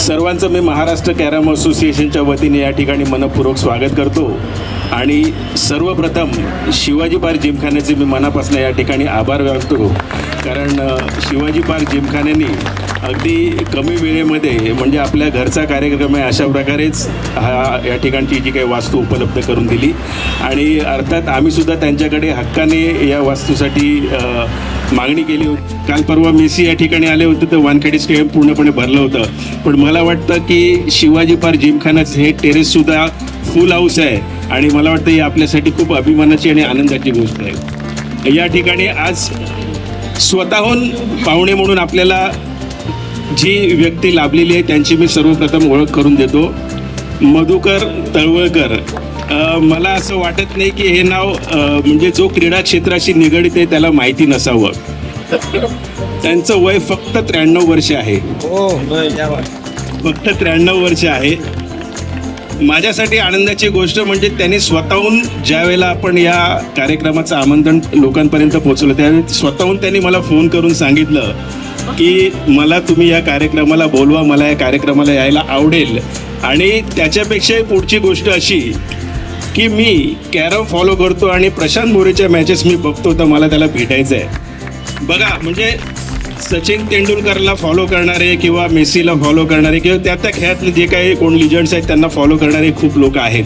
सर्वांचं मी महाराष्ट्र कॅरम असोसिएशनच्या वतीने या ठिकाणी मनपूर्वक स्वागत करतो आणि सर्वप्रथम शिवाजी पार्क जिमखान्याचे मी मनापासून या ठिकाणी आभार व्यक्त कारण शिवाजी पार्क जिमखान्याने अगदी कमी वेळेमध्ये म्हणजे आपल्या घरचा कार्यक्रम आहे अशा प्रकारेच या ठिकाणची जी काही वास्तू उपलब्ध करून दिली आणि अर्थात आम्हीसुद्धा त्यांच्याकडे हक्काने या वास्तूसाठी मागणी केली होती. काल परवा मेसी या ठिकाणी आले होते तर वानखेडे स्टेडियम पूर्णपणे भरलं होतं, पण मला वाटतं की शिवाजी पार्क जिमखान्याचं हे टेरेससुद्धा फुल हाऊस आहे आणि मला वाटतं ही आपल्यासाठी खूप अभिमानाची आणि आनंदाची गोष्ट आहे. या ठिकाणी आज स्वतःहून पाहुणे म्हणून आपल्याला जी व्यक्ती लाभलेली आहे त्यांची मी सर्वप्रथम ओळख करून देतो. मधुकर तळवळकर. मला असं वाटत नाही की हे नाव म्हणजे जो क्रीडा क्षेत्राशी निगडित आहे त्याला माहिती नसावं. त्यांचं वय फक्त 93 वर्ष आहे. फक्त 93 वर्ष आहे. माझ्यासाठी आनंदाची गोष्ट म्हणजे त्यांनी स्वतःहून ज्या वेळेला आपण या कार्यक्रमाचं आमंत्रण लोकांपर्यंत पोहोचवलं त्यावेळी स्वतःहून त्यांनी मला फोन करून सांगितलं की मला तुम्ही या कार्यक्रमाला बोलवा, मला या कार्यक्रमाला यायला आवडेल. आणि त्याच्यापेक्षाही पुढची गोष्ट अशी की मी कॅरम फॉलो करतो आणि प्रशांत मोरेच्या मॅचेस मी बघतो तर मला त्याला भेटायचं आहे. बघा म्हणजे सचिन तेंडुलकरला फॉलो करणारे किंवा मेसीला फॉलो करणारे किंवा त्या खेळातले जे काही कोण लिजंड्स आहेत त्यांना फॉलो करणारे खूप लोक आहेत,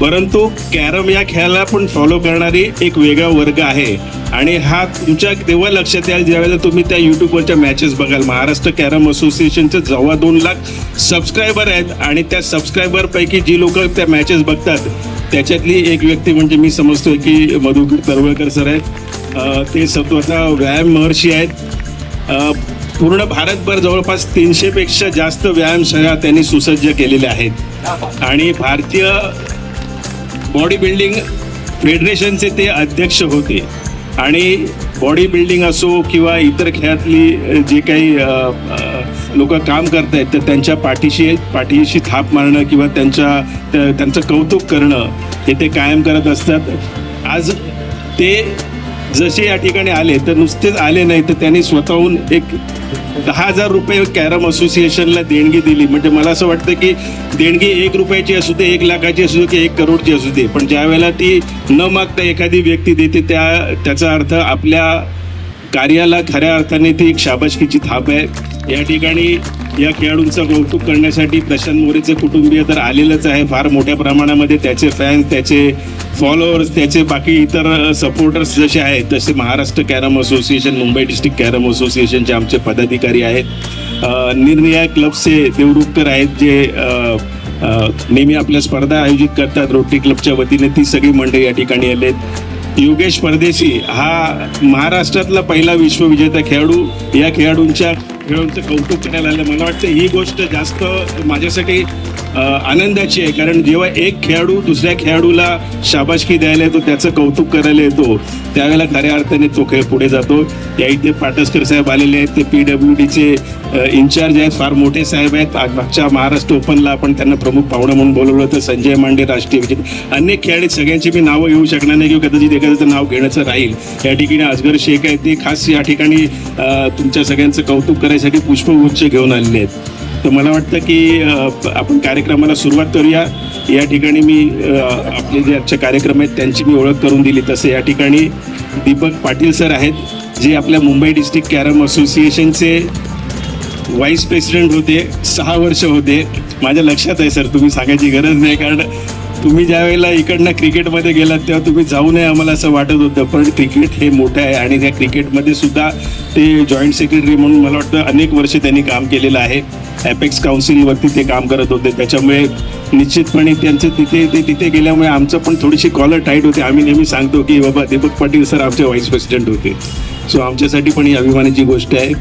परंतु कॅरम या खेळाला पण फॉलो करणारी एक वेगळा वर्ग आहे. आणि हा तुमच्या तेव्हा लक्षात याल ज्यावेळेला तुम्ही त्या यूट्यूबवरच्या मॅचेस बघाल. महाराष्ट्र कॅरम असोसिएशनचे जवळ 2 लाख सबस्क्रायबर आहेत आणि त्या सबस्क्रायबरपैकी जी लोक त्या मॅचेस बघतात त्याच्यातली एक व्यक्ती म्हणजे मी समजतोय की मधुकर तळवळकर सर आहेत. ते स्वतःचा व्यायाम महर्षी आहेत. पूर्ण भारतभर जवळपास 300पेक्षा जास्त व्यायामशाळा त्यांनी सुसज्ज केलेल्या आहेत आणि भारतीय बॉडी बिल्डिंग फेडरेशनचे ते अध्यक्ष होते. आणि बॉडी बिल्डिंग असो किंवा इतर खेळातली जे काही लोक काम करत आहेत तर त्यांच्या पाठीशी थाप मारणं किंवा त्यांचं कौतुक करणं हे ते कायम करत असतात. आज ते जसे या ठिकाणी आले तर नुसतेच आले नाही तर त्यांनी स्वतःहून एक 10,000 रुपये कॅरम असोसिएशनला देणगी दिली. म्हणजे मला असं वाटतं की देणगी 1 रुपयाची असू दे, 1 लाखाची असू दे की 1 करोडची असू दे, पण ज्या वेळेला ती न मागता एखादी व्यक्ती देते त्याचा अर्थ आपल्या कार्याला खऱ्या अर्थाने ती एक शाबासकीची थाप आहे. या ठिकाणी या खेळाडूंचं कौतुक करण्यासाठी प्रशांत मोरेचे कुटुंबीय तर आलेलंच आहे फार मोठ्या प्रमाणामध्ये. त्याचे फॅन्स, त्याचे फॉलोअर्स, त्याचे बाकी इतर सपोर्टर्स जसे आहेत तसे Maharashtra carrom association, Mumbai district carrom असोसिएशनचे आमचे पदाधिकारी आहेत. निरनिराळ्या क्लबचे देवरुखकर आहेत जे नेहमी आपल्या स्पर्धा आयोजित करतात रोटरी क्लबच्या वतीने, ती सगळी मंडळी या ठिकाणी आलेत. योगेश परदेशी हा महाराष्ट्रातला पहिला विश्वविजेता खेळाडू. या खेळाडूंचं कौतुक करायला आलं. मला वाटतं ही गोष्ट जास्त माझ्यासाठी आनंदाची आहे कारण जेव्हा एक खेळाडू दुसऱ्या खेळाडूला शाबासकी द्यायला येतो, त्याचं कौतुक करायला येतो, त्यावेळेला खऱ्या अर्थाने तो खेळ पुढे जातो. या इथे पाटसकर साहेब आलेले आहेत. ते PWDचे इन्चार्ज आहेत, फार मोठे साहेब आहेत. मागच्या महाराष्ट्र ओपनला आपण त्यांना प्रमुख पाहुणा म्हणून बोलवलं होतं. संजय मांडे राष्ट्रीय विजेते, अनेक खेळाडू, सगळ्यांची मी नावं घेऊ शकणार नाही किंवा कदाचित एखाद्याचं नाव घेण्याचं राहील. या ठिकाणी अजगर शेख आहेत, ते खास या ठिकाणी तुमच्या सगळ्यांचं कौतुक करायसाठी पुष्पगुच्छ घेऊन आलेले आहेत. तर मला वाटतं की आपण कार्यक्रमाला सुरुवात करूया. या ठिकाणी मी आपले जे आजचे कार्यक्रम आहेत त्यांची मी ओळख करून दिली. तसे या ठिकाणी दीपक पाटील सर आहेत जे आपल्या मुंबई डिस्ट्रिक्ट कॅरम असोसिएशनचे व्हाईस प्रेसिडेंट होते, 6 वर्ष होते. माझ्या लक्षात आहे सर, तुम्ही सांगायची गरज नाही कारण तुम्ही ज्या वेळेला इकडनं क्रिकेटमध्ये गेलात तेव्हा तुम्ही जाऊ नये आम्हाला असं वाटत होतं, पण क्रिकेट हे मोठं आहे आणि त्या क्रिकेटमध्ये सुद्धा ते जॉईंट सेक्रेटरी म्हणून मला वाटतं अनेक वर्ष त्यांनी काम केलेलं आहे. ॲपेक्स काउन्सिलवरती ते काम करत होते, त्याच्यामुळे निश्चितपणे त्यांचं तिथे गेल्यामुळे आमचं पण थोडीशी कॉलर टाईट होते. आम्ही नेहमी सांगतो की बाबा दीपक पाटील सर आमचे व्हाईस प्रेसिडेंट होते. सो आमच्यासाठी पण ही अभिमानाची गोष्ट आहे.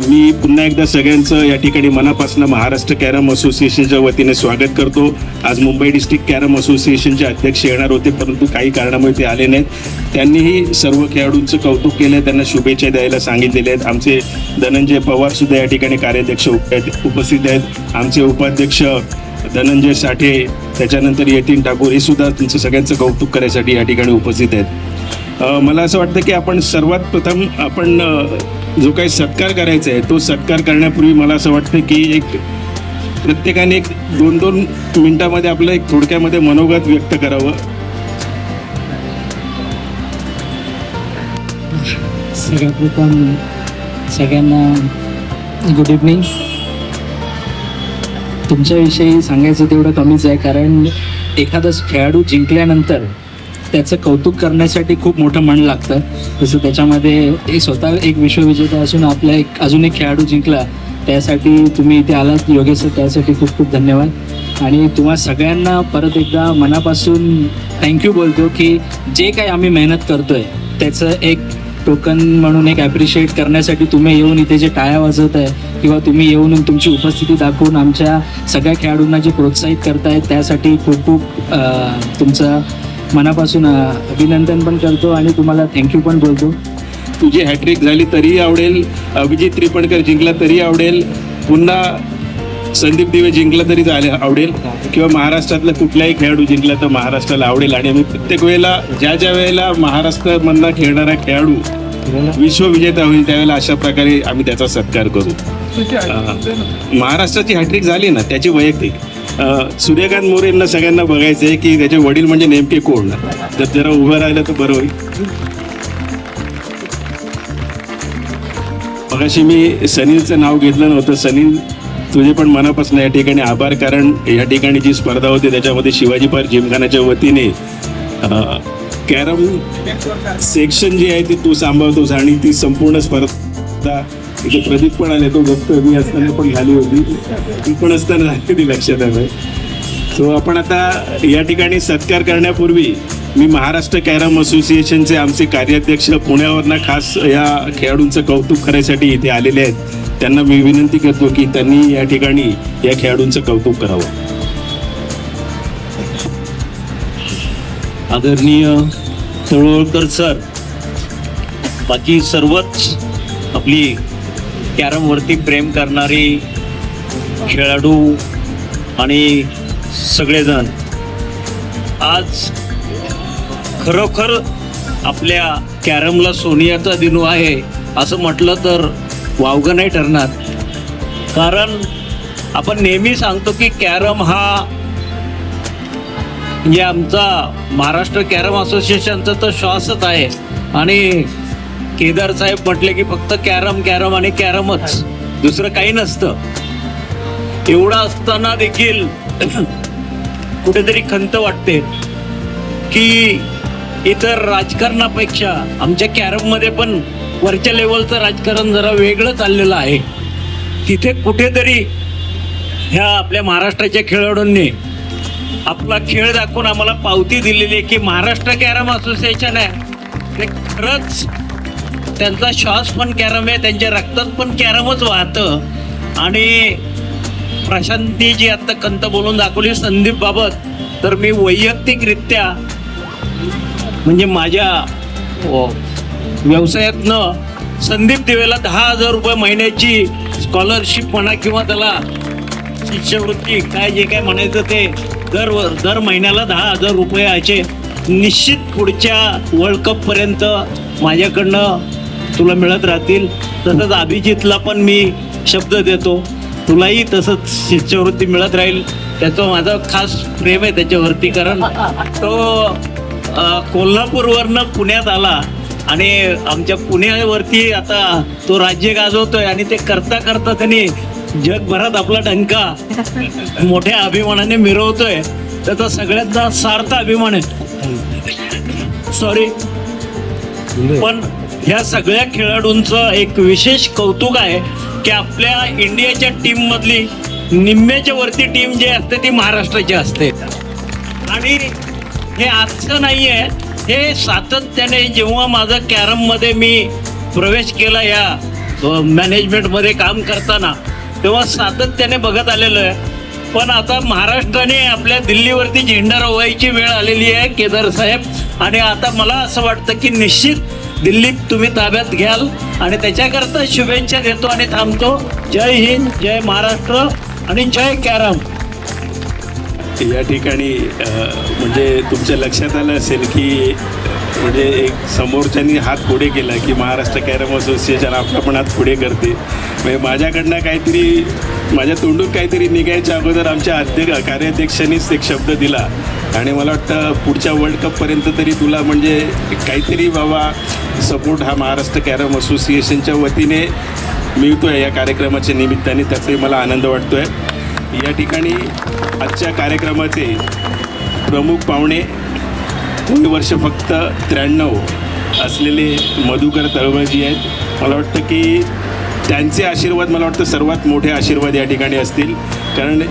मी पुन्हा एकदा सगळ्यांचं या ठिकाणी मनापासून महाराष्ट्र कॅरम असोसिएशनच्या वतीने स्वागत करतो. आज मुंबई डिस्ट्रिक्ट कॅरम असोसिएशनचे अध्यक्ष येणार होते परंतु काही कारणामुळे ते आले नाहीत. त्यांनीही सर्व खेळाडूंचं कौतुक केलं आहे, त्यांना शुभेच्छा द्यायला सांगितलेल्या आहेत. आमचे धनंजय पवारसुद्धा या ठिकाणी कार्याध्यक्ष उपस्थित आहेत. आमचे उपाध्यक्ष धनंजय साठे, त्याच्यानंतर यतीन ठाकूर, हे सुद्धा त्यांचं सगळ्यांचं कौतुक करायसाठी या ठिकाणी उपस्थित आहेत. मला असं वाटतं की आपण सर्वात प्रथम जो काही सत्कार करायचा आहे तो सत्कार करण्यापूर्वी मला असं वाटतं की एक प्रत्येकाने एक 2-2 मिनिटामध्ये आपलं एक थोडक्यामध्ये मनोगत व्यक्त करावं. सर्वप्रथम सगळ्यांना गुड इव्हनिंग. तुमच्याविषयी सांगायचं तेवढं कमीच आहे, कारण एखादा खेळाडू जिंकल्यानंतर त्याचं कौतुक करण्यासाठी खूप मोठं मन लागतं. जसं त्याच्यामध्ये स्वतः एक विश्वविजेता असून आपला एक अजून एक खेळाडू जिंकला, त्यासाठी तुम्ही इथे आलात योगेश सर, त्यासाठी खूप खूप धन्यवाद. आणि तुम्हा सगळ्यांना परत एकदा मनापासून थँक्यू बोलतो की जे काही आम्ही मेहनत करतोय त्याचं एक टोकन म्हणून एक ॲप्रिशिएट करण्यासाठी तुम्ही येऊन इथे जे टाळ्या वाजवत आहे किंवा तुम्ही येऊन तुमची उपस्थिती दाखवून आमच्या सगळ्या खेळाडूंना जे प्रोत्साहित करतायत त्यासाठी खूप खूप तुमचं मनापासून अभिनंदन पण करतो आणि तुम्हाला थँक्यू पण बोलतो. तुझी हॅट्रिक झाली तरीही आवडेल, अभिजित त्रिपणकर जिंकला तरी आवडेल, पुन्हा संदीप दिवे जिंकला तरी आवडेल, किंवा महाराष्ट्रातला कुठलाही खेळाडू जिंकला तर महाराष्ट्राला आवडेल. आणि आम्ही प्रत्येक वेळेला ज्या वेळेला महाराष्ट्रामधला खेळणारा खेळाडू विश्वविजेता होईल त्यावेळेला अशा प्रकारे आम्ही त्याचा सत्कार करू. महाराष्ट्राची हॅट्रिक झाली ना त्याची वैयक्तिक सूर्यकांत मोरेंना सगळ्यांना बघायचं आहे की त्याचे वडील म्हणजे नेमके कोण, तर जरा उभं राहिलं तर बरं होईल. मगाशी मी सनीलचं नाव घेतलं नव्हतं. सनील, तुझे पण मनापासून या ठिकाणी आभार, कारण या ठिकाणी जी स्पर्धा होती त्याच्यामध्ये शिवाजी पार्क जिमखानाच्या वतीने कॅरम सेक्शन जी आहे ती तू सांभाळतोस आणि ती संपूर्ण स्पर्धा इथे प्रदीप पण आले, तो गप्प मी असताना पण झाली होती, ती पण असताना झाली ती लक्षात आहे. सो आपण आता या ठिकाणी सत्कार करण्यापूर्वी मी महाराष्ट्र कॅरम असोसिएशनचे आमचे कार्याध्यक्ष पुण्यावरनं खास या खेळाडूंचं कौतुक करायसाठी इथे आलेले आहेत, त्यांना मी विनंती करतो की त्यांनी या ठिकाणी या खेळाडूंचं कौतुक करावं. आदरणीय तळवळकर सर, बाकी सर्वच आपली कॅरमवरती प्रेम करणारी खेळाडू आणि सगळेजण, आज खरोखर आपल्या कॅरमला सोनियाचा दिनू आहे असं म्हटलं तर वावगं नाही ठरणार. कारण आपण नेहमी सांगतो की कॅरम हा म्हणजे आमचा महाराष्ट्र कॅरम असोसिएशनचा तर श्वासच आहे. आणि केदार साहेब म्हटले की फक्त कॅरम कॅरम आणि कॅरमच, दुसरं काही नसतं. एवढं असताना देखील कुठेतरी खंत वाटते की इतर राजकारणापेक्षा आमच्या कॅरममध्ये पण वरच्या लेवलचं राजकारण जरा वेगळं चाललेलं आहे. तिथे कुठेतरी ह्या आपल्या महाराष्ट्राच्या खेळाडूंनी आपला खेळ दाखवून आम्हाला पावती दिलेली आहे की महाराष्ट्र कॅरम असोसिएशन आहे ते खरंच त्यांचा श्वास पण कॅरम आहे, त्यांच्या रक्तात पण कॅरमच वाहतं. आणि प्रशांती जी आत्ता खंत बोलून दाखवली संदीप बाबत, तर मी वैयक्तिकरित्या म्हणजे माझ्या व्यवसायातनं संदीप दिवेला 10,000 रुपये महिन्याची स्कॉलरशिप म्हणा किंवा त्याला शिष्यवृत्ती काय जे काय म्हणायचं ते दर महिन्याला 10,000 रुपयाचे निश्चित पुढच्या वर्ल्ड कपपर्यंत माझ्याकडनं तुला मिळत राहतील. तसंच अभिजितला पण मी शब्द देतो, तुलाही तसंच शिष्यवृत्ती मिळत राहील. त्याचं माझं खास प्रेम आहे त्याच्यावरती, कारण तो कोल्हापूरवरनं पुण्यात आला आणि आमच्या पुण्यावरती आता तो राज्य गाजवतोय आणि ते करता करता त्यांनी जगभरात आपला डंका मोठ्या अभिमानाने मिरवतोय. त्याचा सगळ्यांचा सार्थ अभिमान आहे. सॉरी, पण ह्या सगळ्या खेळाडूंचं एक विशेष कौतुक आहे की आपल्या इंडियाच्या टीम मधली निम्म्याच्या वरती टीम जी असते ती महाराष्ट्राची असते. आणि हे आजचं नाही आहे, हे सातत्याने जेव्हा माझं कॅरममध्ये मी प्रवेश केला या मॅनेजमेंटमध्ये काम करताना तेव्हा सातत्याने बघत आलेलो आहे. पण आता महाराष्ट्राने आपल्या दिल्लीवरती झेंडा रोवायची वेळ आलेली आहे केदार साहेब. आणि आता मला असं वाटतं की निश्चित दिल्लीत तुम्ही ताब्यात घ्याल आणि त्याच्याकरता शुभेच्छा देतो आणि थांबतो. जय हिंद, जय महाराष्ट्र आणि जय कॅरम. या ठिकाणी म्हणजे तुमच्या लक्षात आलं असेल की म्हणजे एक समोरच्यांनी हात पुढे केला की महाराष्ट्र कॅरम असोसिएशन आपला पण हात पुढे करते. म्हणजे माझ्याकडनं काहीतरी माझ्या तोंडून काहीतरी निघायच्या अगोदर आमच्या कार्याध्यक्षांनीच एक शब्द दिला आणि मला वाटतं पुढच्या वर्ल्ड कपपर्यंत तरी तुला म्हणजे काहीतरी बाबा सपोर्ट हा महाराष्ट्र कॅरम असोसिएशनच्या वतीने मिळतो आहे या कार्यक्रमाच्या निमित्ताने. त्याचाही मला आनंद वाटतो आहे. या ठिकाणी आजच्या कार्यक्रमाचे प्रमुख पाहुणे वय वर्ष फक्त 93 असलेले मधुकर तळवळजी आहेत. मला वाटतं की त्यांचे आशीर्वाद मला वाटतं सर्वात मोठे आशीर्वाद या ठिकाणी असतील, कारण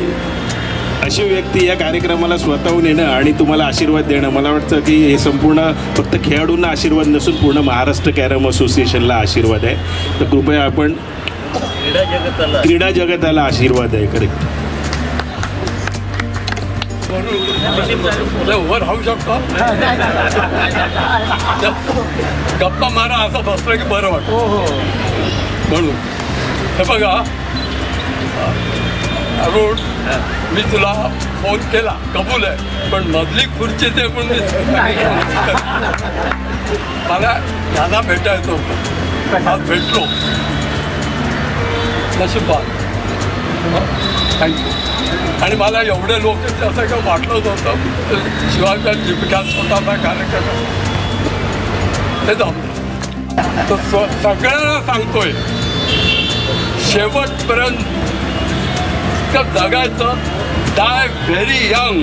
अशी व्यक्ती या कार्यक्रमाला स्वतःहून येणं आणि तुम्हाला आशीर्वाद देणं, मला वाटतं की हे संपूर्ण फक्त खेळाडूंना आशीर्वाद नसून पूर्ण महाराष्ट्र कॅरम असोसिएशनला आशीर्वाद आहे. तर कृपया आपण क्रीडा जगताला आशीर्वाद आहे. करेक्ट. उभं राहू शकतो, गप्पा मारा असं बसलं की बरं वाटतं. म्हणून हे बघा अरुण, मी तुला फोन केला, कबूल आहे, पण मधली खुर्ची ते म्हणून मला याला भेटायचं होतं. आज भेटलो, नशिबात. थँक्यू. आणि मला एवढे लोक असं काही वाटलंच होतं शिवाच्या जीविकात स्वतःचा कार्यक्रम हे जमलं. तर सगळ्यांना सांगतोय शेवटपर्यंत जगायचं. Die very young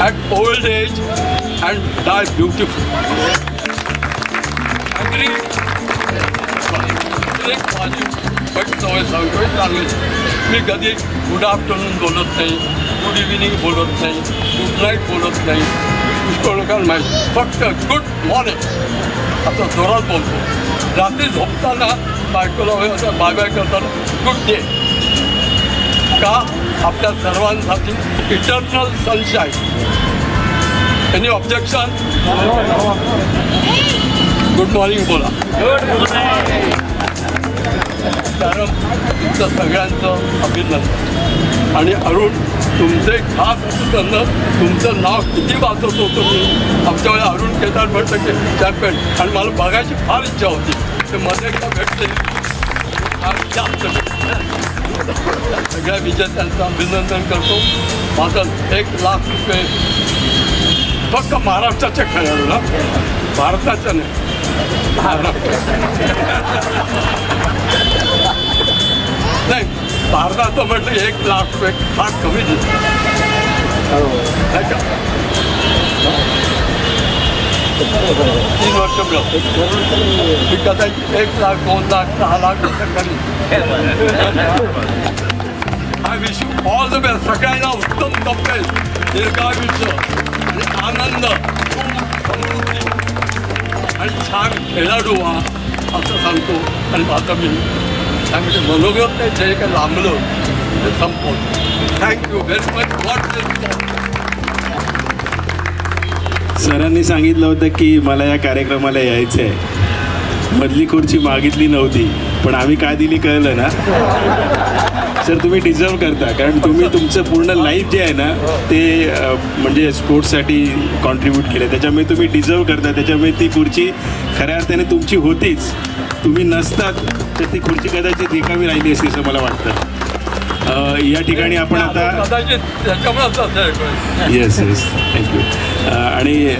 at old age and die beautiful. Agree. माझी वाईट सवय सांगतोय चांगली. मी कधी गुड आफ्टरनून बोलत नाही, गुड इव्हिनिंग बोलत नाही, गुड नाईट बोलत नाही. पुष्कळ लोकांना माहिती, फक्त गुड मॉर्निंग असं जोरात बोलतो. रात्री झोपताना बायकोला बाय बाय करताना गुड डे. का? आपल्या सर्वांसाठी eternal sunshine. Any objection? Good morning बोला. कारण तुमचं सगळ्यांचं अभिनंदन. आणि अरुण, तुमचे खास असताना तुमचं नाव किती वाचत होतं मी. आमच्या वेळेला अरुण केदार म्हटलं की चॅम्पियन, आणि मला बघायची फार इच्छा होती. ते मध्ये एकदा भेटले फार जास्त. सगळ्या विजेत्यांचं अभिनंदन करतो. माझं 1,00,000 रुपये फक्त महाराष्ट्राच्या खेळाडूला, भारताच्या नाही. नाही, भारताचं म्हटलं 1,00,000 रुपये फार कमी दिसतं. नाही का? 3 वर्ष मिळतो. मी कदाचित 1,00,000, 2,00,000, 6,00,000 कमी. I wish you all the best. सगळ्यांना उत्तम कपडे, दीर्घायुष्य आणि आनंद, समृद्धी आणि छान खेळाडू व्हा असं सांगतो. आणि आता मी सांगते मनोगत नाही, जे काही लांबलं ते संपवतो. Thank you very much. गॉड. सरांनी सांगितलं होतं की मला या कार्यक्रमाला यायचं आहे. मधली खुर्ची मागितली नव्हती, पण आम्ही का दिली कळलं ना. सर, तुम्ही डिझर्व करता, कारण तुम्ही तुमचं पूर्ण लाईफ जे आहे ना ते म्हणजे स्पोर्ट्ससाठी कॉन्ट्रीब्यूट केलं, त्याच्यामुळे तुम्ही डिझर्व करता. त्याच्यामुळे ती खुर्ची खऱ्या अर्थाने तुमची होतीच. तुम्ही नसतात तर ती खुर्ची कदाचित रिकामी राहिली असती असं मला वाटतं. या ठिकाणी आपण आता कदाचित त्याच्यामुळेच असं. Yes yes, thank you. आणि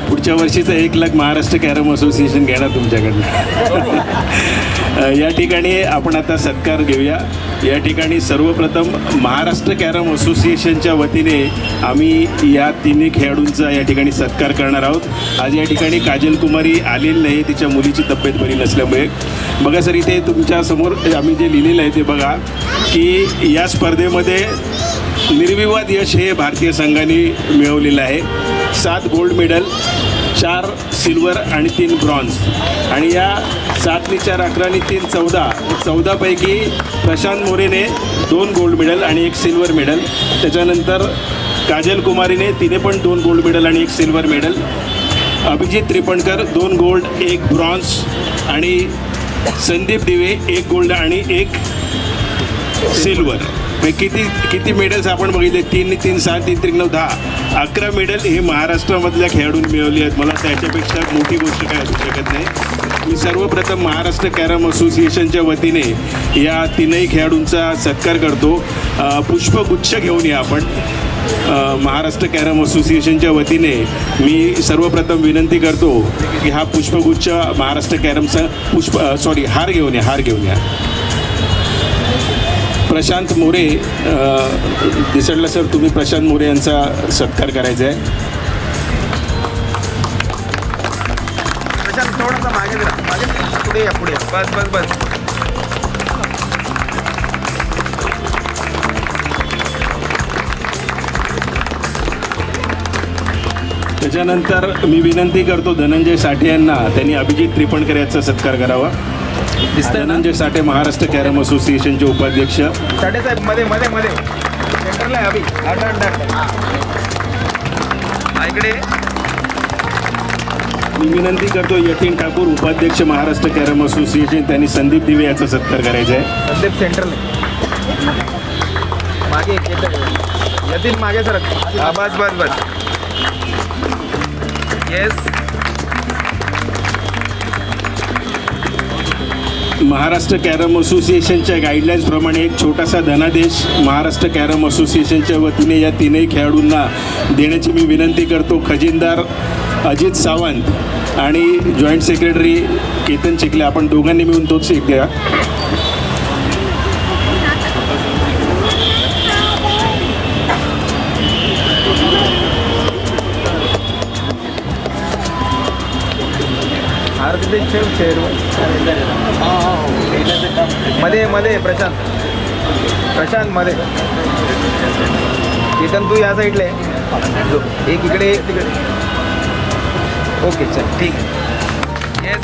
पुढच्या वर्षीचं 1,00,000 महाराष्ट्र कॅरम असोसिएशन घेणार तुमच्याकडनं. या ठिकाणी आपण आता सत्कार घेऊया. या ठिकाणी सर्वप्रथम महाराष्ट्र कॅरम असोसिएशनच्या वतीने आम्ही या तिन्ही खेळाडूंचा या ठिकाणी सत्कार करणार आहोत. आज या ठिकाणी काजल कुमारी आलेली नाही, तिच्या मुलीची तब्येत बरी नसल्यामुळे. बघा सर, इथे तुमच्यासमोर आम्ही जे लिहिलेलं आहे ते बघा की या स्पर्धेमध्ये निर्विवाद यश हे भारतीय संघाने मिळवलेलं आहे. 7 गोल्ड मेडल, 4 सिल्वर आणि 3 ब्रॉन्झ. आणि या 7 नी 4 11 नी 3 14. 14पैकी प्रशांत मोरेने 2 गोल्ड मेडल आणि 1 सिल्वर मेडल. त्याच्यानंतर काजल कुमारीने तिने पण 2 गोल्ड मेडल आणि 1 silver medal. Abhijit Tripankar 2 gold 1 bronze. आणि संदीप दिवे 1 गोल्ड आणि 1 सिल्वर. किती किती मेडल्स आपण बघितले, 3 3 6 3 3 9 10 11 मेडल हे महाराष्ट्रामधल्या खेळाडूंनी मिळवली आहेत. मला त्याच्यापेक्षा मोठी गोष्ट काय असू शकत नाही. मी सर्वप्रथम महाराष्ट्र कॅरम असोसिएशनच्या वतीने या तीनही खेळाडूंचा सत्कार करतो. पुष्पगुच्छ घेऊन या आपण. महाराष्ट्र कॅरम असोसिएशनच्या वतीने मी सर्वप्रथम विनंती करतो की हा पुष्पगुच्छ महाराष्ट्र कॅरमचा हार घेऊन या. प्रशांत मोरे, दिसडला सर, तुम्ही प्रशांत मोरे यांचा सत्कार करायचा आहे. प्रशांत थोडासा मागे जरा, पुढे या. बस. त्याच्यानंतर मी विनंती करतो धनंजय साठे यांना, त्यांनी अभिजित त्रिपणकर याचा सत्कार करावा. धनंजय साठे महाराष्ट्र कॅरम असोसिएशनचे उपाध्यक्ष. साठे साहेब मध्ये सेंटरला आहे अभि. इकडे मी विनंती करतो यतीन ठाकूर, उपाध्यक्ष महाराष्ट्र कॅरम असोसिएशन, त्यांनी संदीप दिवे याचा सत्कार करायचा आहे. संदीप सेंटरला मागे यतीन मागे सर. बस. येस. महाराष्ट्र कॅरम असोसिएशनच्या गाईडलाईन्सप्रमाणे एक छोटासा धनादेश महाराष्ट्र कॅरम असोसिएशनच्या वतीने या तीनही खेळाडूंना देण्याची मी विनंती करतो. खजिनदार अजित सावंत आणि जॉईंट सेक्रेटरी केतन चिखले, आपण दोघांनी मिळून तोच एक द्या. मध्ये प्रशांत मध्ये. केतन तू या साईडला आहे, एक इकडे एक तिकडे. ओके चल ठीक. येस.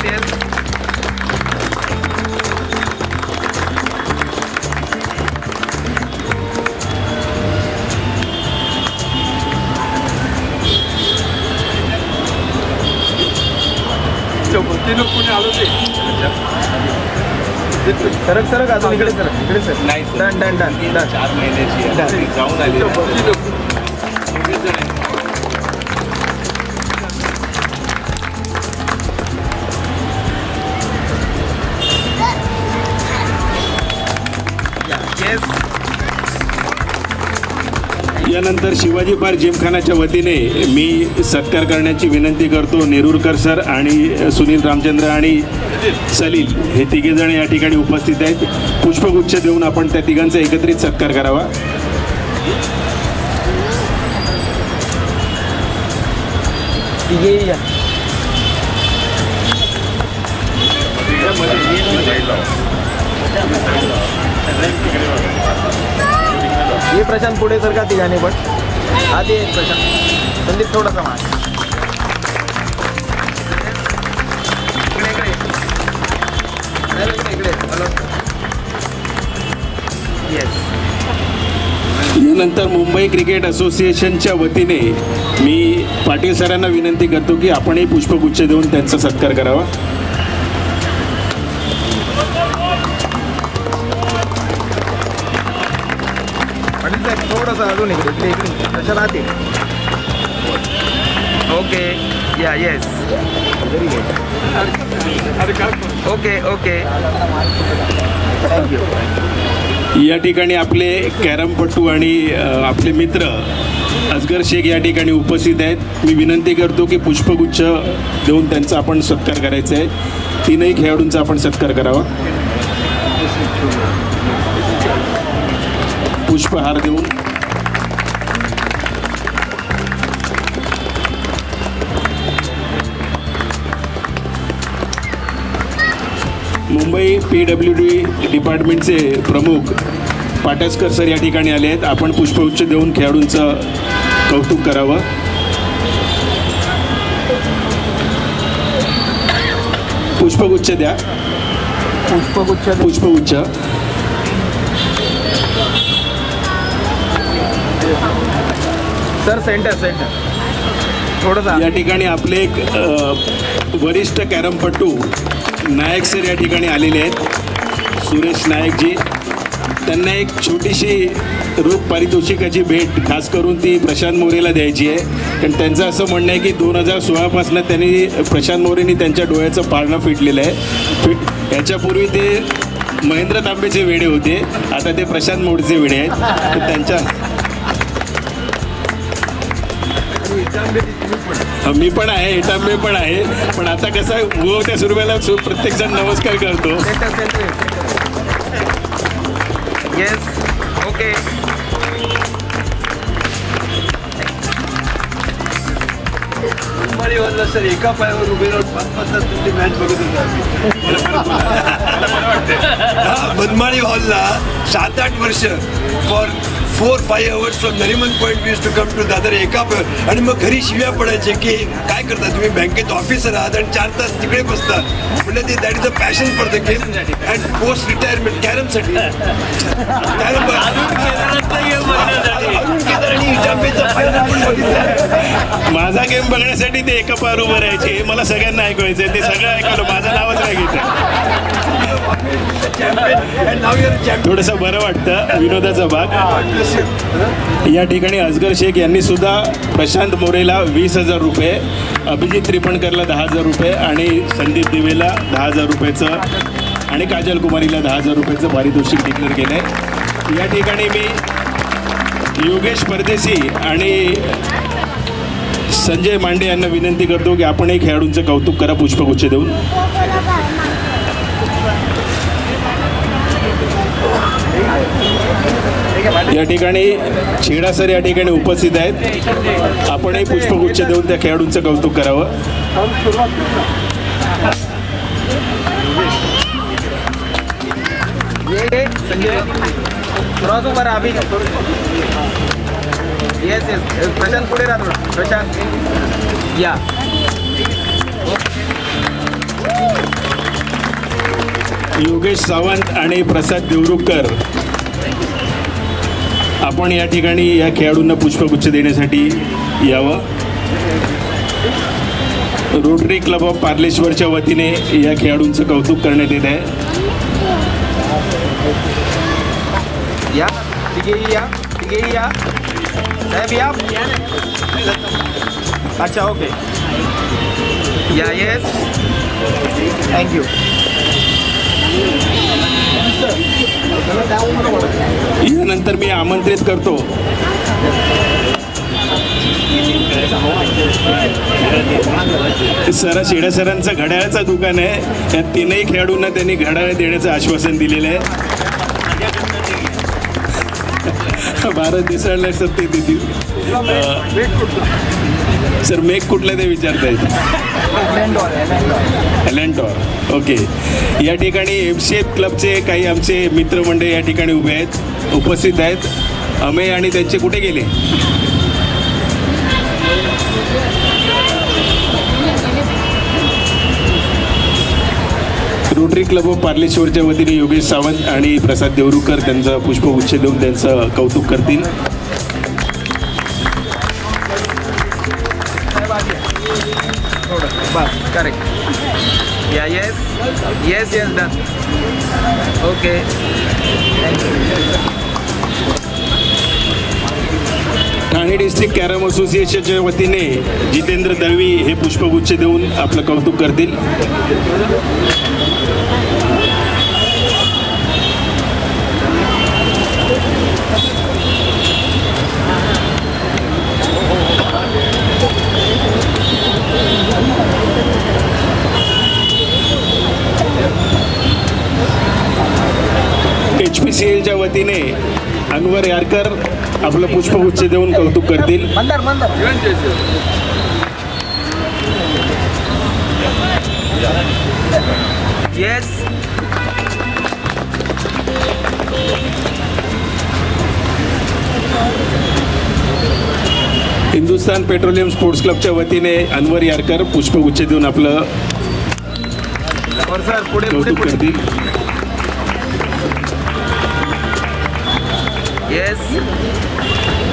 वरतीनं कोणी आलं ते सरक अजून इकडे सर. नाही डन 4 महिन्याची जाऊन आली. यानंतर शिवाजी पार्क जिमखानाच्या वतीने मी सत्कार करण्याची विनंती करतो. नेरुरकर सर आणि सुनील रामचंद्र आणि सलील हे तिघेजण या ठिकाणी उपस्थित आहेत. पुष्पगुच्छ देऊन आपण त्या तिघांचा एकत्रित सत्कार करावा. ये प्रशांत पुढे सर का तिघाने पण आधी एक प्रशांत. संदीप थोडासा माग. इकडे येस. यानंतर मुंबई क्रिकेट असोसिएशनच्या वतीने मी पाटील सरांना विनंती करतो की आपणही पुष्पगुच्छ देऊन त्यांचा सत्कार करावा. थोडासा अजून इकडे कशाला आते. ओके या येस. Okay thank you. या ठिकाणी आपले कॅरमपटू आणि आपले मित्र असगर शेख या ठिकाणी उपस्थित आहेत. मी विनंती करतो की पुष्पगुच्छ देऊन त्यांचा आपण सत्कार करायचा आहे. तीनही खेळाडूंचा आपण सत्कार करावा. पुष्पहार देऊन. मुंबई PWD डिपार्टमेंटचे प्रमुख पाटसकर सर या ठिकाणी आले आहेत. आपण पुष्पगुच्छ देऊन खेळाडूंचं कौतुक करावं. पुष्पगुच्छ द्या. पुष्पगुच्छ. सर सेंटर थोडंसं. या ठिकाणी आपले एक वरिष्ठ कॅरमपटू नायक सर या ठिकाणी आलेले आहेत. सुरेश नायकजी त्यांना एक छोटीशी रोख पारितोषिकाची भेट खास करून ती प्रशांत मोरेला द्यायची आहे. कारण त्यांचं असं म्हणणं आहे की 2016पासून त्यांनी प्रशांत मोरेंनी त्यांच्या डोळ्याचं पारणं फिटलेलं आहे. याच्यापूर्वी ते महेंद्र तांबेचे वेडे होते, आता ते प्रशांत मोरेचे वेडे आहेत. तर त्यांच्या मी पण आहे, एटांबे पण आहे, पण आता कसं आहे त्या सुरुवातीला प्रत्येकजण नमस्कार करतो. Yes okay. सर एका पायावर उभे राहून 5-5 तास तुमची मॅच बघत होता. बनमाळी हॉलला 7-8 वर्ष for 4-5 hours from Nariman point we to come to Dadar एका पायावर. आणि मग घरी शिव्या पडायचे की काय करता तुम्ही बँकेत ऑफिसर आहात आणि 4 तास तिकडे बसतात. म्हणजे ते that is a passion for the game and post retirement कॅरमसाठी. माझा गेम बघण्यासाठी ते एका पायावर उभं राहायचे. हे मला सगळ्यांना ऐकवायचं, ते सगळं ऐकवलं, माझं नावच नाही घेतलं. थोडंसं बरं वाटतं. विनोदाचा भाग या ठिकाणी असगर शेख यांनी सुद्धा प्रशांत मोरेला 20,000 रुपये, अभिजित त्रिपणकरला 10,000 रुपये आणि संदीप दिवेला 10,000 रुपयेचं आणि काजल कुमारीला 10,000 रुपयेचं पारितोषिक डिक्लेअर केलं आहे. या ठिकाणी मी योगेश परदेशी आणि संजय मांडे यांना विनंती करतो की आपणही खेळाडूंचं कौतुक करा पुष्पगुच्छ देऊन. या ठिकाणी छेडा सर या ठिकाणी उपस्थित आहेत. आपणही पुष्पगुच्छ देऊन त्या खेळाडूंचं कौतुक करावं. ये संजय थोड़ा तो बरा अभी. येस येस प्रशांत पुढे राहतो. प्रशांत या. योगेश सावंत आणि प्रसाद देवरुखकर आपण या ठिकाणी या खेळाडूंना पुष्पगुच्छ देण्यासाठी यावं. रोटरी क्लब ऑफ पार्लेश्वरच्या वतीने या खेळाडूंचं कौतुक करण्यात येत आहे. या तिघेही या, तिघेही या साहेब या. अच्छा ओके या. Yes thank you. यानंतर मी आमंत्रित करतो शेडा सरांचं घड्याळाचं दुकान आहे. या तीनही खेळाडूंना त्यांनी घड्याळ देण्याचं आश्वासन दिलेलं आहे. भारत दिसायला सर ते देतील. सर मेक कुठलं ते विचारतायत. एलेंटॉर ओके. या ठिकाणी MCF क्लबचे काही आमचे मित्रमंडळी या ठिकाणी उभे आहेत, उपस्थित आहेत. अमेय आणि त्यांचे कुठे गेले? रोटरी क्लब ऑफ पार्लेश्वरच्या वतीने योगेश सावंत आणि प्रसाद देवरुखकर त्यांचं पुष्पगुच्छ देऊन त्यांचं कौतुक करतील. बस करेक्ट या. Yes yes yes done okay. Thane district carrom असोसिएशनच्या वतीने जितेंद्र दळवी हे पुष्पगुच्छ देऊन आपलं कौतुक करतील. HPCLच्या वतीने अनवर यारकर आपलं पुष्पगुच्छ देऊन कौतुक करतील. Mandar Mandar. Yes Hindustan petroleum sports क्लबच्या वतीने अनवर यारकर पुष्पगुच्छ देऊन आपलं और सर पुढे पुढे कौतुक पुढे. करतील. Yes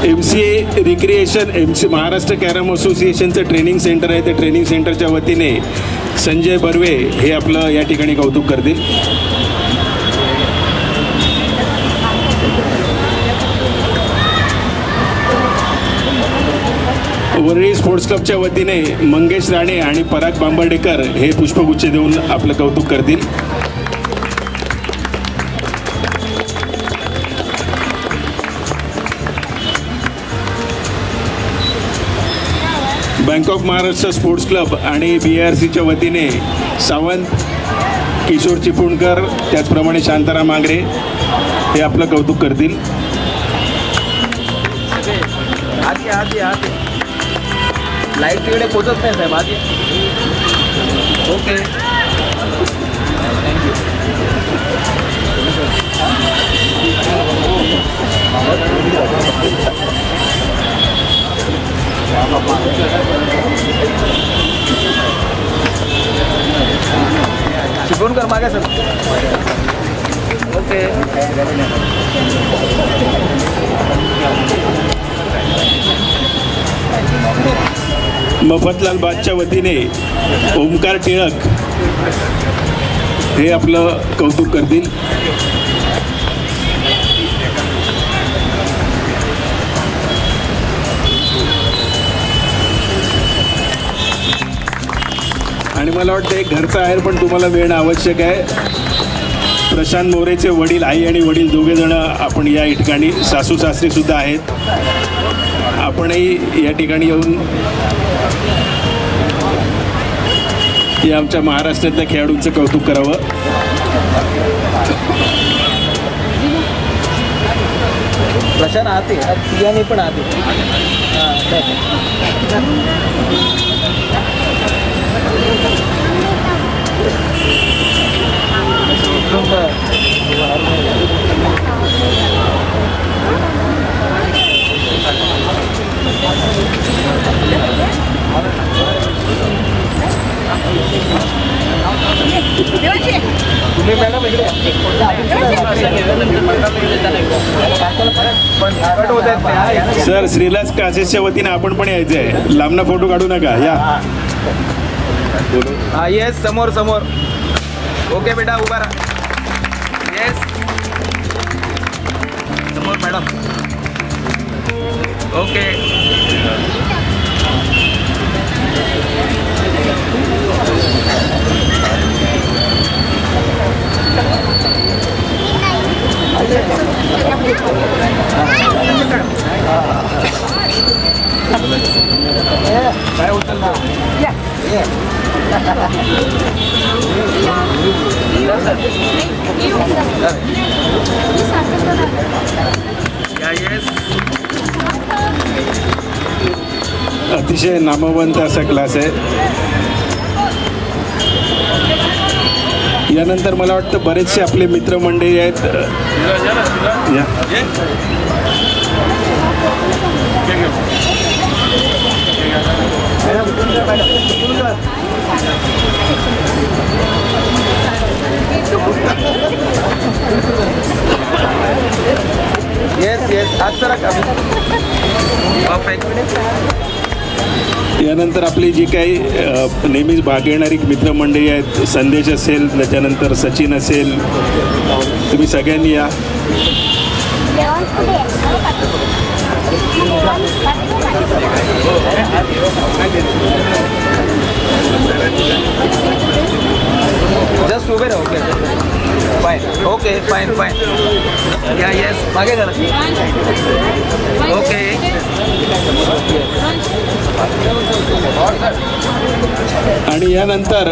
MCA recreation Maharashtra carrom असोसिएशनचं ट्रेनिंग सेंटर आहे. ते ट्रेनिंग सेंटरच्या वतीने संजय बर्वे हे आपलं या ठिकाणी कौतुक करतील. वरळी स्पोर्ट्स क्लबच्या वतीने मंगेश राणे आणि पराग बांबर्डेकर हे पुष्पगुच्छ देऊन आपलं कौतुक करतील. Bank of Maharashtra sports club आणि BRCच्या वतीने सावंत किशोर चिपळूणकर, त्याचप्रमाणे शांताराम आंग्रे हे आपलं कौतुक करतील. आते आते आते लाईट तिकडे पोचत नाही साहेब. आते ओके थँक्यू. चिपळूणकर मागे सर. ओके मफतलाल बादच्या वतीने ओमकार टिळक हे आपलं कौतुक करतील. आणि मला वाटतं एक घरचा आहेर पण तुम्हाला मिळणं आवश्यक आहे. प्रशांत मोरेचे वडील, आई आणि वडील दोघे जण आपण या ठिकाणी, सासू सासरे सुद्धा आहेत. आपणही या ठिकाणी येऊन या आमच्या महाराष्ट्रातल्या खेळाडूंचं कौतुक करावं. प्रशांत आते तिघांनी पण आते. तुम्ही मॅडम इकडे सर, श्रीलास कासेसच्या वतीने आपण पण यायचं आहे. लांबना फोटो काढू नका, या. हा येस समोर समोर. ओके बेटा उभा राहा. येस समोर मॅडम. ओके काय उचल ना. अतिशय नामवंत असा क्लास आहे. यानंतर मला वाटतं बरेचसे आपले मित्रमंडळी आहेत. या. येस येस आज सर परफेक्ट. यानंतर आपली जी काही नेहमीच भाग घेणारी मित्रमंडळी आहेत, संदेश असेल, त्याच्यानंतर सचिन असेल, तुम्ही सगळ्यांनी या. जस्ट उभे राहा. Okay fine. Okay fine fine. या येस मागे जरा. ओके आणि यानंतर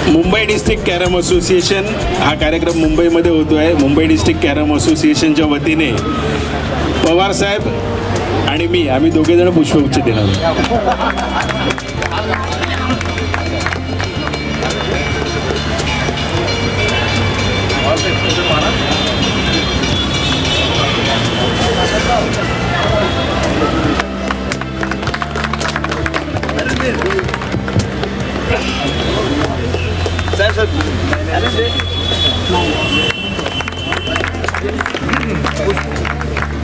मुंबई डिस्ट्रिक्ट कॅरम असोसिएशन हा कार्यक्रम मुंबईमध्ये होतो आहे. मुंबई डिस्ट्रिक्ट कॅरम असोसिएशनच्या वतीने पवार साहेब आणि मी, आम्ही दोघे जण पुष्पगुच्छ देणार आहोत. Sir sir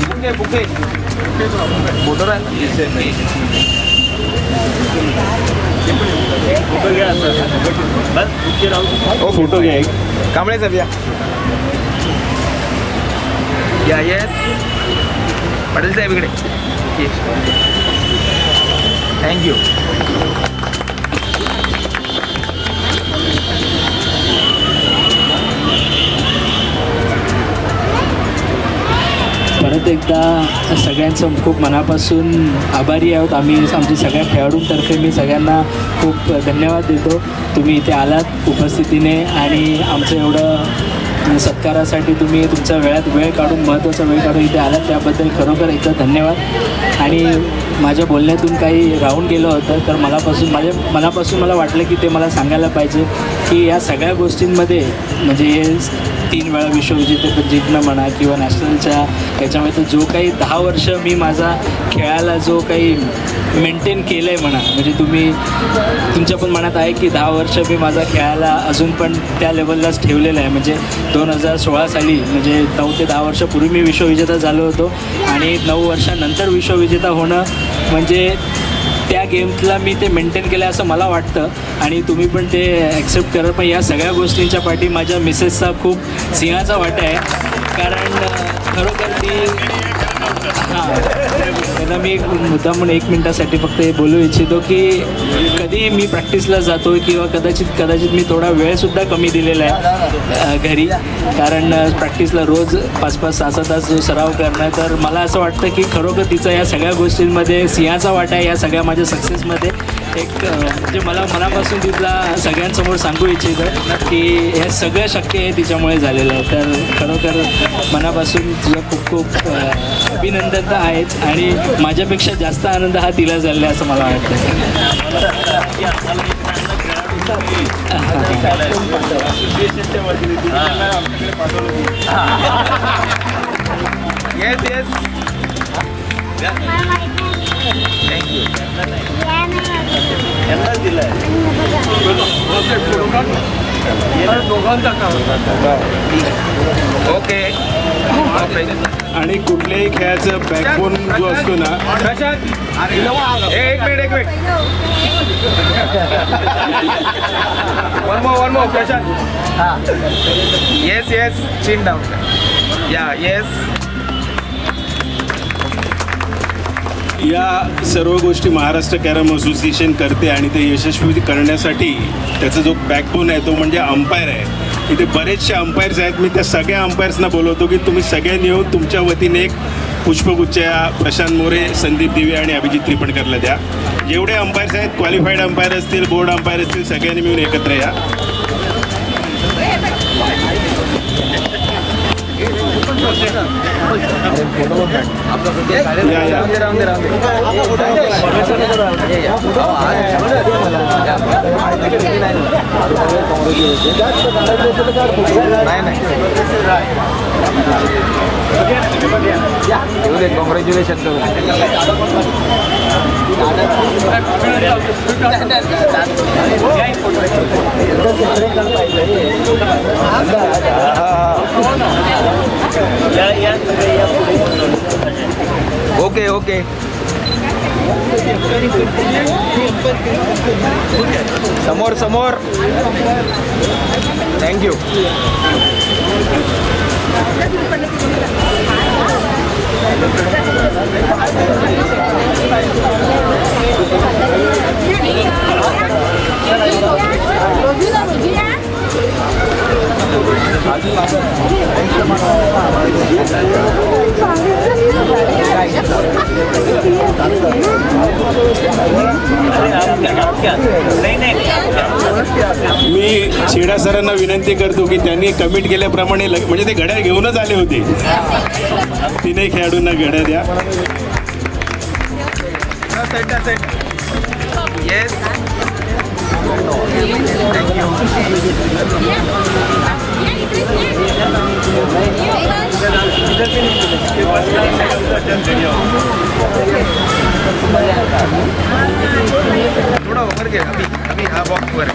bouquet bouquet motor आहे. फोटो घ्या एक. कांबळे साहेब या येस. पाटील साहेब इकडे. थँक्यू. परत एकदा सगळ्यांचं खूप मनापासून आभारी आहोत आम्ही. आमच्या सगळ्या खेळाडूंतर्फे मी सगळ्यांना खूप धन्यवाद देतो. तुम्ही इथे आलात उपस्थितीने आणि आमचं एवढं सत्कारासाठी तुम्ही तुमच्या वेळ काढून महत्त्वाचा वेळ काढून इथे आलात त्याबद्दल खरोखर एकदा धन्यवाद. आणि माझ्या बोलण्यातून काही राहून गेलं होतं तर माझ्या मनापासून मला वाटलं की ते मला सांगायला पाहिजे की या सगळ्या गोष्टींमध्ये म्हणजे हे 3 वेळा विश्वविजेतेपद जिंकणं म्हणा किंवा नॅशनलच्या ह्याच्यामध्ये जो काही 10 वर्ष मी माझा खेळाला जो काही मेंटेन केलं आहे म्हणा म्हणजे तुमच्या पण मनात आहे की 10 वर्ष मी माझा खेळाला अजून पण त्या लेवललाच ठेवलेलं आहे. म्हणजे 2016 साली म्हणजे 9 ते 10 वर्षापूर्वी मी विश्वविजेता झालो होतो आणि 9 वर्षानंतर विश्वविजेता होणं म्हणजे त्या गेमला मी ते मेंटेन केलं असं मला वाटतं आणि तुम्ही पण ते ॲक्सेप्ट करा. पण या सगळ्या गोष्टींच्या पाठी माझ्या मिसेसचा खूप सिंहाचा वाटा आहे कारण खरोखर ती त्यांना मी मुद्दा म्हणून 1 मिनटासाठी फक्त हे बोलू इच्छितो की कधी मी प्रॅक्टिसला जातो किंवा कदाचित मी थोडा वेळसुद्धा कमी दिलेला आहे घरी कारण प्रॅक्टिसला रोज 5-5, 6-6 तास जो सराव करणं तर मला असं वाटतं की खरोखर तिचा या सगळ्या गोष्टींमध्ये सिंहाचा वाटा आहे या सगळ्या माझ्या सक्सेसमध्ये. एक म्हणजे मला मनापासून तिथला सगळ्यांसमोर सांगू इच्छितो की हे सगळं शक्य आहे तिच्यामुळे झालेलं आहे. तर खरोखर मनापासून तुझं खूप खूप अभिनंदन तर आहेच आणि माझ्यापेक्षा जास्त आनंद हा तिला झाला असं मला वाटतं. Yes yes thank you. ओके. आणि कुठल्याही खेळाचं बॅकबोन जो असतो ना एक minute one more Prashant. Yes chin down या येस. या सर्व गोष्टी महाराष्ट्र कॅरम असोसिएशन करते आणि ते यशस्वी करण्यासाठी त्याचा जो बॅकबोन आहे तो म्हणजे अंपायर आहे. इथे बरेचसे अंपायर्स आहेत. मी त्या सगळ्या अंपायर्सना बोलवतो की तुम्ही सगळ्यांनी येऊन तुमच्या वतीने एक पुष्पगुच्छ या प्रशांत मोरे, संदीप दिवे आणि अभिजित त्रिपणकरला द्या. जेवढे अंपायर्स आहेत क्वालिफाईड अंपायर असतील, बोर्ड अंपायर असतील, सगळ्यांनी मिळून एकत्र या. कॉंग्रॅच्युलेशन. Okay okay. समोर थँक्यू. मी छेडा सरांना विनंती करतो की त्यांनी कमिट केल्याप्रमाणे म्हणजे ते घड्याळ घेऊनच आले होते. 3 खेळाडूंना घड्याळ द्या. येस थोड़ा ऊपर के अभी हाँ बॉक्स वर.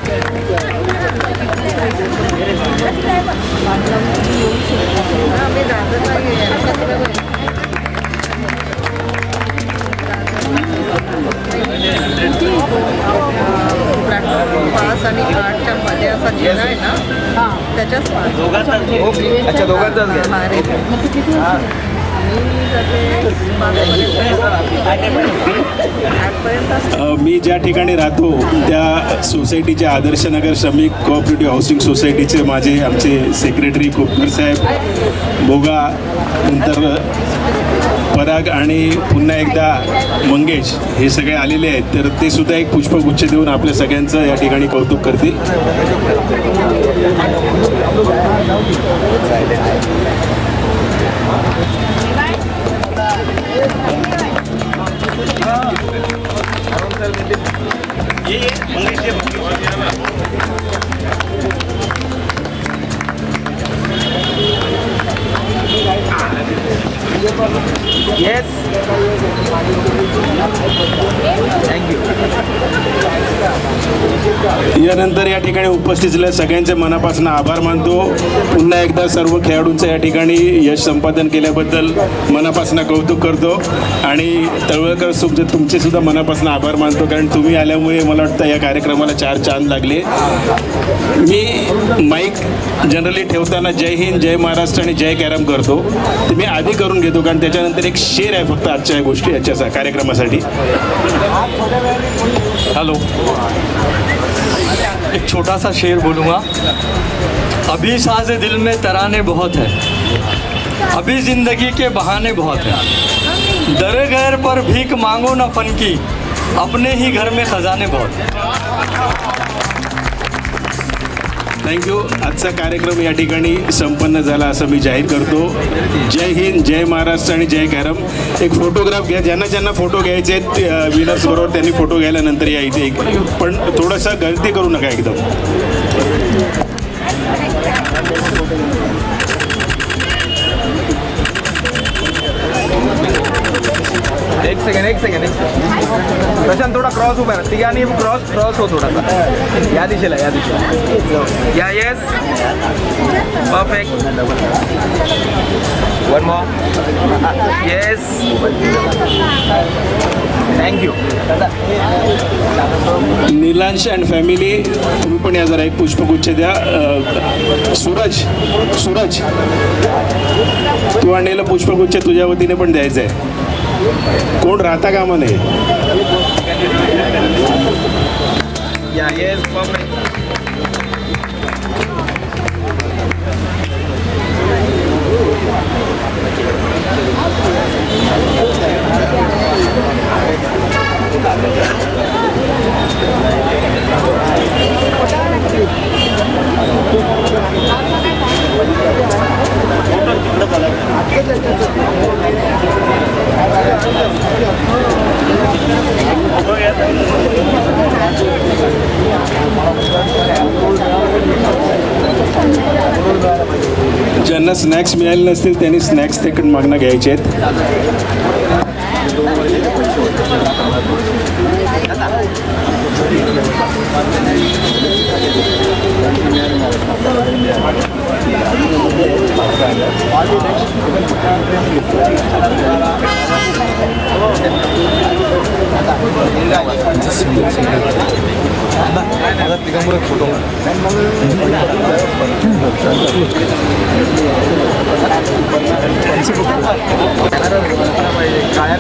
पास आणि 8च्या मध्ये असा जिना आहे ना त्याच्याच ओके. अच्छा दोघांचाच घ्या. आजपर्यंत मी ज्या ठिकाणी राहतो त्या सोसायटीच्या आदर्शनगर श्रमिक कोऑपरेटिव्ह हाऊसिंग सोसायटीचे आमचे सेक्रेटरी कोपकर साहेब, भोगा, नंतर पराग आणि पुन्हा एकदा मंगेश हे सगळे आलेले आहेत. तर ते सुद्धा एक पुष्पगुच्छ देऊन आपल्या सगळ्यांचं या ठिकाणी कौतुक करतील. Yes, thank you. यानंतर या ठिकाणी उपस्थित असलेल्या सगळ्यांचे मनापासून आभार मानतो. पुन्हा एकदा सर्व खेळाडूंचं या ठिकाणी यश संपादन केल्याबद्दल मनापासून कौतुक करतो. आणि तळवळकर तुमचे सुद्धा मनापासून आभार मानतो, कारण तुम्ही आल्यामुळे मला वाटतं या कार्यक्रमाला 4 चांद लागले. मी माईक जनरली ठेवताना जय हिंद, जय महाराष्ट्र आणि जय कॅरम करतो. ते मी आधी करून घेतो, कारण त्याच्यानंतर एक शेर आहे फक्त आजच्या या गोष्टी याच्या कार्यक्रमासाठी. हेलो, एक छोटा सा शेर बोलूँगा. अभी साज़े दिल में तराने बहुत है, अभी ज़िंदगी के बहाने बहुत है, दरे गैर पर भीख मांगो ना फन की, अपने ही घर में खजाने बहुत है. थँक्यू. आजचा कार्यक्रम या ठिकाणी संपन्न झाला असं मी जाहीर करतो. जय हिंद, जय महाराष्ट्र आणि जय कॅरम. एक फोटोग्राफ घ्या, ज्यांना फोटो घ्यायचे आहेत विनर्स बरोबर त्यांनी फोटो घ्यायला नंतर या इथे. पण थोडंसं गर्दी करू नका एकदम. एक सेकंड. प्रशांत थोडा क्रॉस उभा आहे, तिघांनी क्रॉस हो थोडासा. या दिशेला. या, yes, perfect. One more. Yes, thank you. Neelansh and family, तुम्ही पण या जरा एक पुष्पगुच्छ द्या. सूरज तू आणलेलं पुष्पगुच्छ तुझ्या वतीने पण द्यायचं आहे. कोण राहता कामा नये. या, येस, परफेक्ट. ज्यांना स्नॅक्स मिळाले नसतील त्यांनी स्नॅक्स तिकडून मागणं घ्यायचे आहेत. फोटो काळ्या